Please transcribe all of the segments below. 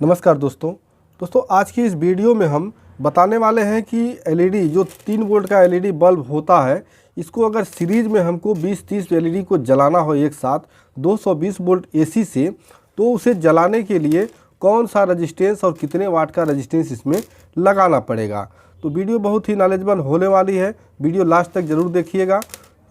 नमस्कार दोस्तों आज की इस वीडियो में हम बताने वाले हैं कि एलईडी जो 3 वोल्ट का एलईडी बल्ब होता है, इसको अगर सीरीज में हमको 20-30 एलईडी को जलाना हो एक साथ 220 वोल्ट एसी से, तो उसे जलाने के लिए कौन सा रजिस्टेंस और कितने वाट का रजिस्टेंस इसमें लगाना पड़ेगा। तो वीडियो बहुत ही नॉलेजेबल होने वाली है, वीडियो लास्ट तक ज़रूर देखिएगा।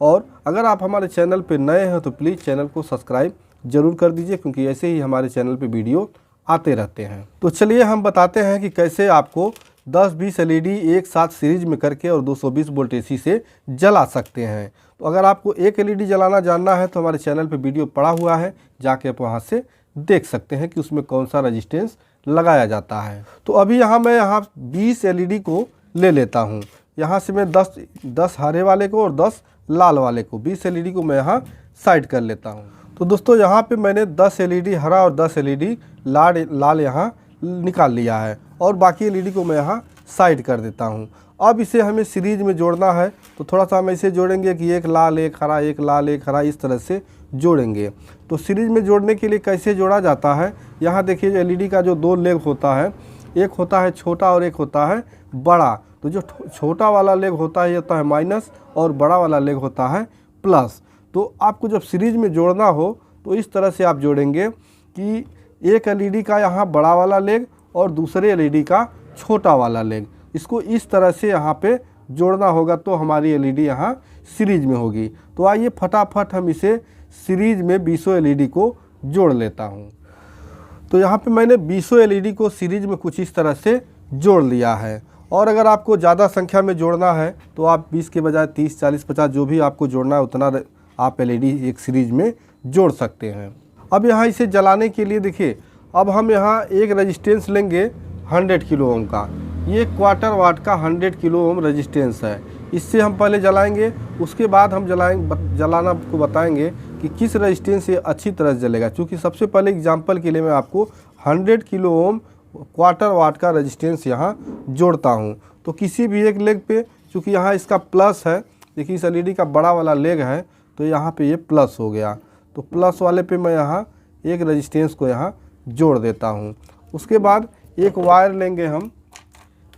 और अगर आप हमारे चैनल पर नए हैं तो प्लीज़ चैनल को सब्सक्राइब ज़रूर कर दीजिए, क्योंकि ऐसे ही हमारे चैनल पर वीडियो आते रहते हैं। तो चलिए हम बताते हैं कि कैसे आपको 10-20 एलईडी एक साथ सीरीज में करके और 220 वोल्ट एसी से जला सकते हैं। तो अगर आपको एक एलईडी जलाना जानना है तो हमारे चैनल पे वीडियो पड़ा हुआ है, जाके आप वहां से देख सकते हैं कि उसमें कौन सा रजिस्टेंस लगाया जाता है। तो अभी मैं 20 एलईडी को ले लेता हूँ। यहाँ से मैं 10 हरे वाले को और 10 लाल वाले को, 20 एलईडी को मैं यहाँ साइड कर लेता हूँ। तो दोस्तों यहाँ पे मैंने 10 एलईडी हरा और 10 एलईडी लाल यहाँ निकाल लिया है, और बाकी एलईडी को मैं यहाँ साइड कर देता हूँ। अब इसे हमें सीरीज में जोड़ना है, तो थोड़ा सा हम इसे जोड़ेंगे कि एक लाल एक हरा, एक लाल एक हरा, इस तरह से जोड़ेंगे। तो सीरीज में जोड़ने के लिए कैसे जोड़ा जाता है, यहाँ देखिए एलईडी का जो 2 लेग होता है, एक होता है छोटा और एक होता है बड़ा। तो जो छोटा वाला लेग होता है ये होता है माइनस, और बड़ा वाला लेग होता है प्लस। तो आपको जब सीरीज में जोड़ना हो तो इस तरह से आप जोड़ेंगे कि एक एलईडी का यहाँ बड़ा वाला लेग और दूसरे एलईडी का छोटा वाला लेग, इसको इस तरह से यहाँ पे जोड़ना होगा, तो हमारी एलईडी यहाँ सीरीज में होगी। तो आइए फटाफट हम इसे सीरीज में 20 एलईडी को जोड़ लेता हूँ। तो यहाँ पे मैंने 20 एलईडी को सीरीज में कुछ इस तरह से जोड़ लिया है। और अगर आपको ज़्यादा संख्या में जोड़ना है तो आप 20 के बजाय 30, 40, 50 जो भी आपको जोड़ना है उतना आप एलईडी एक सीरीज में जोड़ सकते हैं। अब यहाँ इसे जलाने के लिए देखिए, अब हम यहाँ एक रजिस्टेंस लेंगे 100 किलो ओम का। ये क्वार्टर वाट का 100 किलो ओम रजिस्टेंस है। इससे हम पहले जलाएंगे, उसके बाद हम जलाना आपको बताएंगे कि किस रजिस्टेंस से अच्छी तरह से जलेगा। क्योंकि सबसे पहले एग्जांपल के लिए मैं आपको 100 किलो ओम क्वार्टर वाट का रजिस्टेंस यहाँ जोड़ता हूँ। तो किसी भी एक लेग पे, चूँकि यहाँ इसका प्लस है, देखिए इस एलईडी का बड़ा वाला लेग है तो यहाँ पे ये प्लस हो गया। तो प्लस वाले पे मैं यहाँ एक रजिस्टेंस को यहाँ जोड़ देता हूँ। उसके बाद एक वायर लेंगे हम,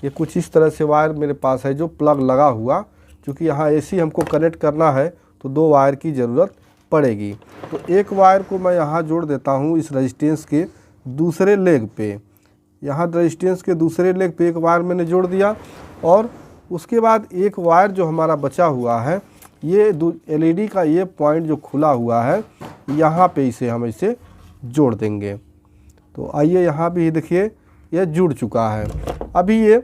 ये कुछ इस तरह से वायर मेरे पास है जो प्लग लगा हुआ। क्योंकि यहाँ एसी हमको कनेक्ट करना है तो 2 वायर की ज़रूरत पड़ेगी। तो एक वायर को मैं यहाँ जोड़ देता हूँ इस रजिस्टेंस के दूसरे लेग पे। यहाँ रजिस्टेंस के दूसरे लेग पे एक वायर मैंने जोड़ दिया, और उसके बाद एक वायर जो हमारा बचा हुआ है, ये एलईडी का ये पॉइंट जो खुला हुआ है यहाँ पे हम इसे जोड़ देंगे। तो आइए यहाँ भी देखिए ये जुड़ चुका है। अभी ये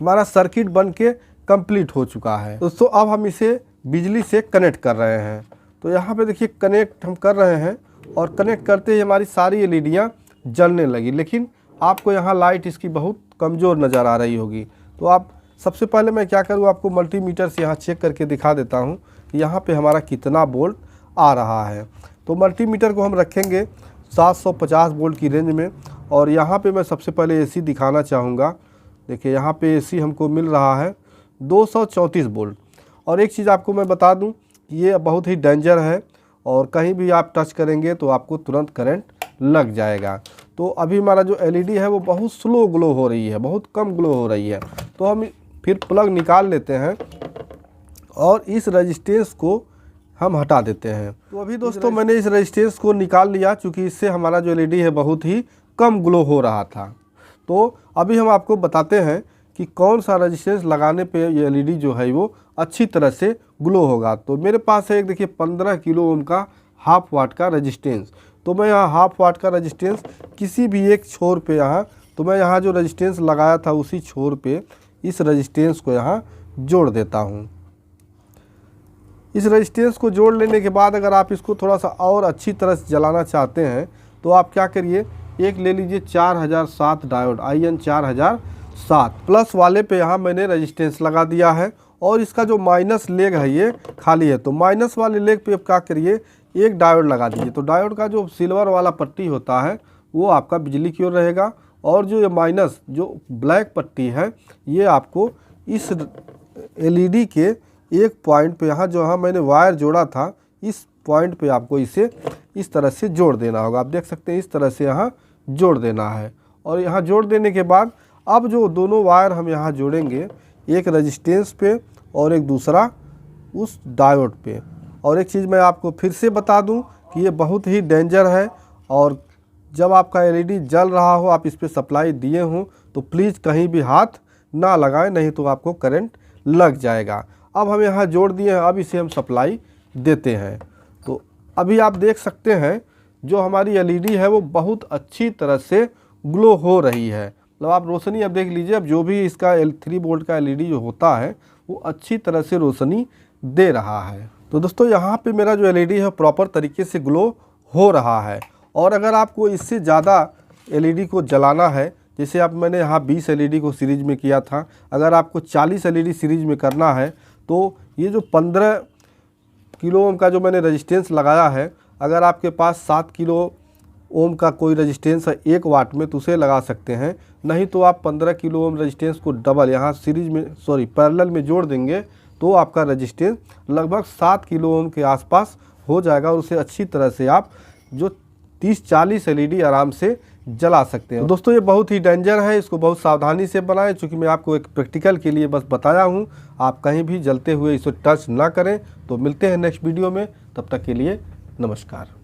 हमारा सर्किट बन के कंप्लीट हो चुका है। दोस्तों अब हम इसे बिजली से कनेक्ट कर रहे हैं। तो यहाँ पे देखिए कनेक्ट हम कर रहे हैं, और कनेक्ट करते ही हमारी सारी एलईडियाँ जलने लगी। लेकिन आपको यहाँ लाइट इसकी बहुत कमज़ोर नज़र आ रही होगी। तो आप सबसे पहले मैं क्या करूँ, आपको मल्टीमीटर से यहाँ चेक करके दिखा देता हूँ कि यहाँ पे हमारा कितना वोल्ट आ रहा है। तो मल्टीमीटर को हम रखेंगे 750 वोल्ट की रेंज में, और यहाँ पे मैं सबसे पहले एसी दिखाना चाहूँगा। देखिए यहाँ पे एसी हमको मिल रहा है 234 वोल्ट। और एक चीज़ आपको मैं बता दूँ कि ये बहुत ही डेंजर है, और कहीं भी आप टच करेंगे तो आपको तुरंत करंट लग जाएगा। तो अभी हमारा जो एलईडी है वो बहुत स्लो ग्लो हो रही है, बहुत कम ग्लो हो रही है। तो हम फिर प्लग निकाल लेते हैं और इस रजिस्टेंस को हम हटा देते हैं। तो अभी दोस्तों मैंने इस रजिस्टेंस को निकाल लिया, क्योंकि इससे हमारा जो एलईडी है बहुत ही कम ग्लो हो रहा था। तो अभी हम आपको बताते हैं कि कौन सा रजिस्टेंस लगाने पे ये एलईडी जो है वो अच्छी तरह से ग्लो होगा। तो मेरे पास है एक देखिए 15 किलो ओम का हाफ वाट का रजिस्टेंस। तो मैं यहाँ हाफ वाट का रजिस्टेंस किसी भी एक छोर पे यहाँ, तो मैं यहाँ जो रजिस्टेंस लगाया था उसी छोर पे इस रजिस्टेंस को यहाँ जोड़ देता हूँ। इस रजिस्टेंस को जोड़ लेने के बाद अगर आप इसको थोड़ा सा और अच्छी तरह से जलाना चाहते हैं तो आप क्या करिए, एक ले लीजिए 4007 डायोड, IN 4007 प्लस वाले पे यहाँ मैंने रजिस्टेंस लगा दिया है, और इसका जो माइनस लेग है ये खाली है। तो माइनस वाले लेग पे आप क्या करिए, एक डायोड लगा दीजिए। तो डायोड का जो सिल्वर वाला पट्टी होता है वो आपका बिजली की ओर रहेगा, और जो ये माइनस जो ब्लैक पट्टी है ये आपको इस एलईडी के एक पॉइंट पे यहाँ मैंने वायर जोड़ा था, इस पॉइंट पे आपको इसे इस तरह से जोड़ देना होगा। आप देख सकते हैं इस तरह से यहाँ जोड़ देना है, और यहाँ जोड़ देने के बाद अब जो दोनों वायर हम यहाँ जोड़ेंगे, एक रेजिस्टेंस पे और एक दूसरा उस डायोड पे। और एक चीज़ मैं आपको फिर से बता दूं कि ये बहुत ही डेंजर है, और जब आपका एलईडी जल रहा हो, आप इस पर सप्लाई दिए हों, तो प्लीज़ कहीं भी हाथ ना लगाएं, नहीं तो आपको करंट लग जाएगा। अब हम यहाँ जोड़ दिए हैं, अब इसे हम सप्लाई देते हैं। तो अभी आप देख सकते हैं जो हमारी एलईडी है वो बहुत अच्छी तरह से ग्लो हो रही है। मतलब आप रोशनी अब देख लीजिए, अब जो भी इसका 3 वोल्ट का एलईडी जो होता है वो अच्छी तरह से रोशनी दे रहा है। तो दोस्तों यहाँ पे मेरा जो एलईडी है प्रॉपर तरीके से ग्लो हो रहा है। और अगर आपको इससे ज़्यादा एलईडी को जलाना है, जैसे आप मैंने यहाँ 20 एलईडी को सीरीज में किया था, अगर आपको 40 एलईडी सीरीज में करना है तो ये जो 15 किलो ओम का जो मैंने रेजिस्टेंस लगाया है, अगर आपके पास 7 किलो ओम का कोई रेजिस्टेंस है 1 वाट में तो उसे लगा सकते हैं, नहीं तो आप 15 किलो ओम रेजिस्टेंस को डबल यहाँ पैरेलल में जोड़ देंगे तो आपका रेजिस्टेंस लगभग 7 किलो ओम के आसपास हो जाएगा। और उसे अच्छी तरह से आप जो 30-40 एलईडी आराम से जला सकते हैं। तो दोस्तों ये बहुत ही डेंजर है, इसको बहुत सावधानी से बनाएं, क्योंकि मैं आपको एक प्रैक्टिकल के लिए बस बताया हूँ। आप कहीं भी जलते हुए इसे टच ना करें। तो मिलते हैं नेक्स्ट वीडियो में, तब तक के लिए नमस्कार।